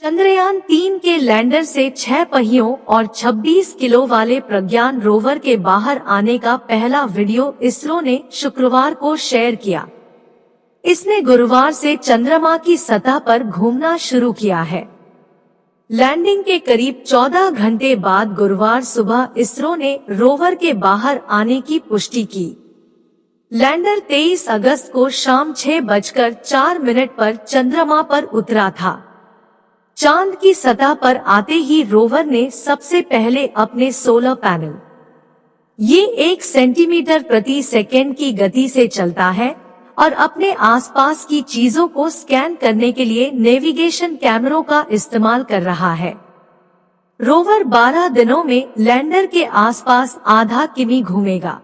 चंद्रयान-3 के लैंडर से 6 पहियों और 26 किलो वाले प्रज्ञान रोवर के बाहर आने का पहला वीडियो इसरो ने शुक्रवार को शेयर किया। इसने गुरुवार से चंद्रमा की सतह पर घूमना शुरू किया है। लैंडिंग के करीब 14 घंटे बाद गुरुवार सुबह इसरो ने रोवर के बाहर आने की पुष्टि की। लैंडर 23 अगस्त को शाम 6:04 पर चंद्रमा पर उतरा था। चांद की सतह पर आते ही रोवर ने सबसे पहले अपने सोलर पैनल, ये 1 सेंटीमीटर प्रति सेकेंड की गति से चलता है और अपने आसपास की चीजों को स्कैन करने के लिए नेविगेशन कैमरों का इस्तेमाल कर रहा है। रोवर 12 दिनों में लैंडर के आसपास आधा किमी घूमेगा।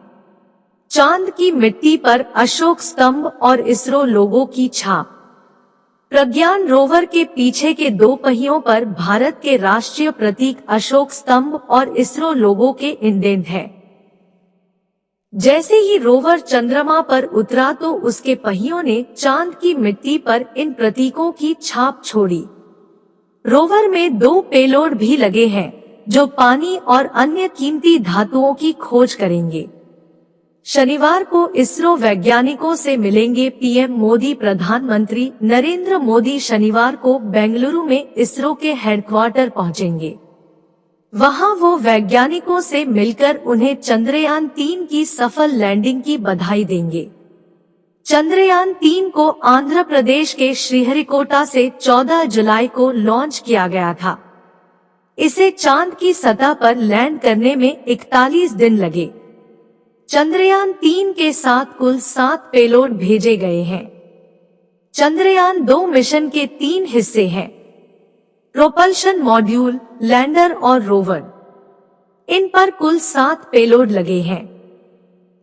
चांद की मिट्टी पर अशोक स्तंभ और इसरो लोगो की छाप। प्रज्ञान रोवर के पीछे के 2 पहियों पर भारत के राष्ट्रीय प्रतीक अशोक स्तंभ और इसरो लोगो के इंडेंट है। जैसे ही रोवर चंद्रमा पर उतरा तो उसके पहियों ने चांद की मिट्टी पर इन प्रतीकों की छाप छोड़ी। रोवर में 2 पेलोड भी लगे हैं जो पानी और अन्य कीमती धातुओं की खोज करेंगे। शनिवार को इसरो वैज्ञानिकों से मिलेंगे पीएम मोदी। प्रधानमंत्री नरेंद्र मोदी शनिवार को बेंगलुरु में इसरो के हेडक्वार्टर पहुंचेंगे। वहां वो वैज्ञानिकों से मिलकर उन्हें चंद्रयान-3 की सफल लैंडिंग की बधाई देंगे। चंद्रयान-3 को आंध्र प्रदेश के श्रीहरिकोटा से 14 जुलाई को लॉन्च किया गया था। इसे चांद की सतह पर लैंड करने में 41 दिन लगे। चंद्रयान-3 के साथ कुल 7 पेलोड भेजे गए हैं। चंद्रयान-2 मिशन के 3 हिस्से हैं: प्रोपल्शन मॉड्यूल, लैंडर और रोवर। इन पर कुल 7 पेलोड लगे हैं।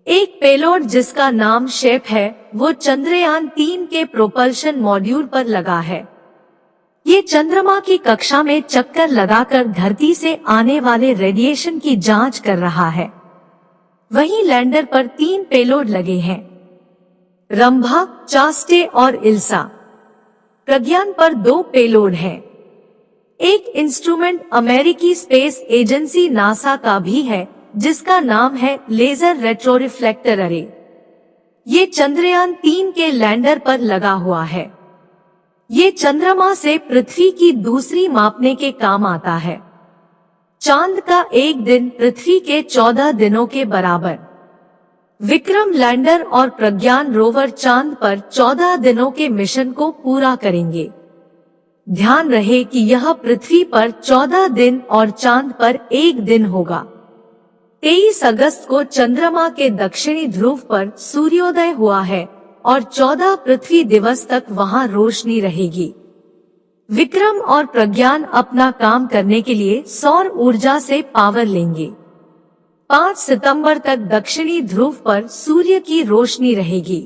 एक पेलोड जिसका नाम शेप है वो चंद्रयान-3 के प्रोपल्शन मॉड्यूल पर लगा है। ये चंद्रमा की कक्षा में चक्कर लगाकर धरती से आने वाले रेडिएशन की जांच कर रहा है। वहीं लैंडर पर 3 पेलोड लगे हैं: रंभा, चास्टे और इल्सा। प्रज्ञान पर 2 पेलोड हैं। एक इंस्ट्रूमेंट अमेरिकी स्पेस एजेंसी नासा का भी है जिसका नाम है लेजर रेट्रोरिफ्लेक्टर अरे। ये चंद्रयान-3 के लैंडर पर लगा हुआ है। ये चंद्रमा से पृथ्वी की दूरी मापने के काम आता है। चांद का एक दिन पृथ्वी के 14 दिनों के बराबर। विक्रम लैंडर और प्रज्ञान रोवर चांद पर 14 दिनों के मिशन को पूरा करेंगे। ध्यान रहे कि यह पृथ्वी पर 14 दिन और चांद पर 1 दिन होगा। 23 अगस्त को चंद्रमा के दक्षिणी ध्रुव पर सूर्योदय हुआ है और 14 पृथ्वी दिवस तक वहां रोशनी रहेगी। विक्रम और प्रज्ञान अपना काम करने के लिए सौर ऊर्जा से पावर लेंगे। 5 सितंबर तक दक्षिणी ध्रुव पर सूर्य की रोशनी रहेगी।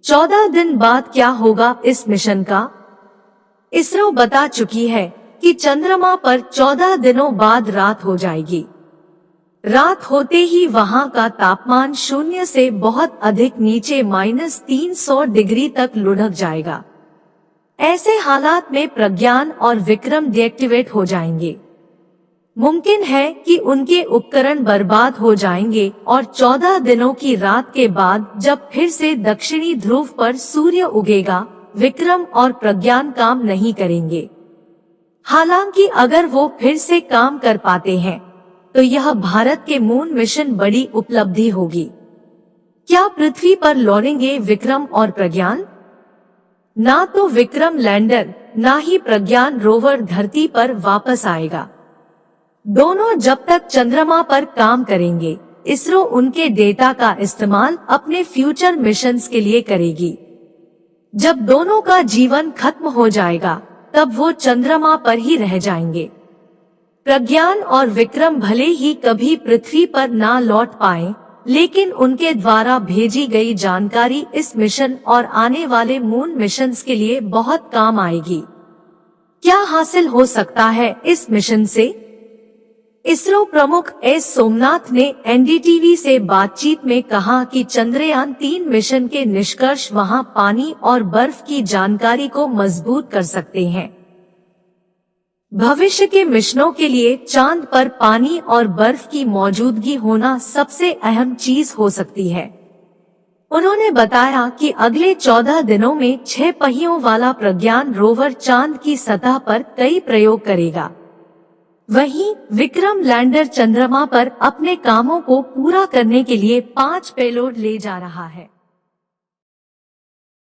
14 दिन बाद क्या होगा इस मिशन का? इसरो बता चुकी है कि चंद्रमा पर 14 दिनों बाद रात हो जाएगी। रात होते ही वहां का तापमान 0 से बहुत अधिक नीचे -300 डिग्री तक लुढ़क जाएगा। ऐसे हालात में प्रज्ञान और विक्रम डीएक्टिवेट हो जाएंगे। मुमकिन है कि उनके उपकरण बर्बाद हो जाएंगे और 14 दिनों की रात के बाद जब फिर से दक्षिणी ध्रुव पर सूर्य उगेगा, विक्रम और प्रज्ञान काम नहीं करेंगे। हालांकि अगर वो फिर से काम कर पाते हैं तो यह भारत के मून मिशन बड़ी उपलब्धि होगी। क्या पृथ्वी पर लौटेंगे विक्रम और प्रज्ञान? ना तो विक्रम लैंडर ना ही प्रज्ञान रोवर धरती पर वापस आएगा। दोनों जब तक चंद्रमा पर काम करेंगे, इसरो उनके डेटा का इस्तेमाल अपने फ्यूचर मिशंस के लिए करेगी। जब दोनों का जीवन खत्म हो जाएगा तब वो चंद्रमा पर ही रह जाएंगे। प्रज्ञान और विक्रम भले ही कभी पृथ्वी पर ना लौट पाएं, लेकिन उनके द्वारा भेजी गई जानकारी इस मिशन और आने वाले मून मिशंस के लिए बहुत काम आएगी। क्या हासिल हो सकता है इस मिशन से? इसरो प्रमुख एस सोमनाथ ने एनडीटीवी से बातचीत में कहा कि चंद्रयान-3 मिशन के निष्कर्ष वहां पानी और बर्फ की जानकारी को मजबूत कर सकते हैं। भविष्य के मिशनों के लिए चांद पर पानी और बर्फ की मौजूदगी होना सबसे अहम चीज हो सकती है। उन्होंने बताया कि अगले 14 दिनों में 6 पहियों वाला प्रज्ञान रोवर चांद की सतह पर कई प्रयोग करेगा। वहीं विक्रम लैंडर चंद्रमा पर अपने कामों को पूरा करने के लिए 5 पेलोड ले जा रहा है।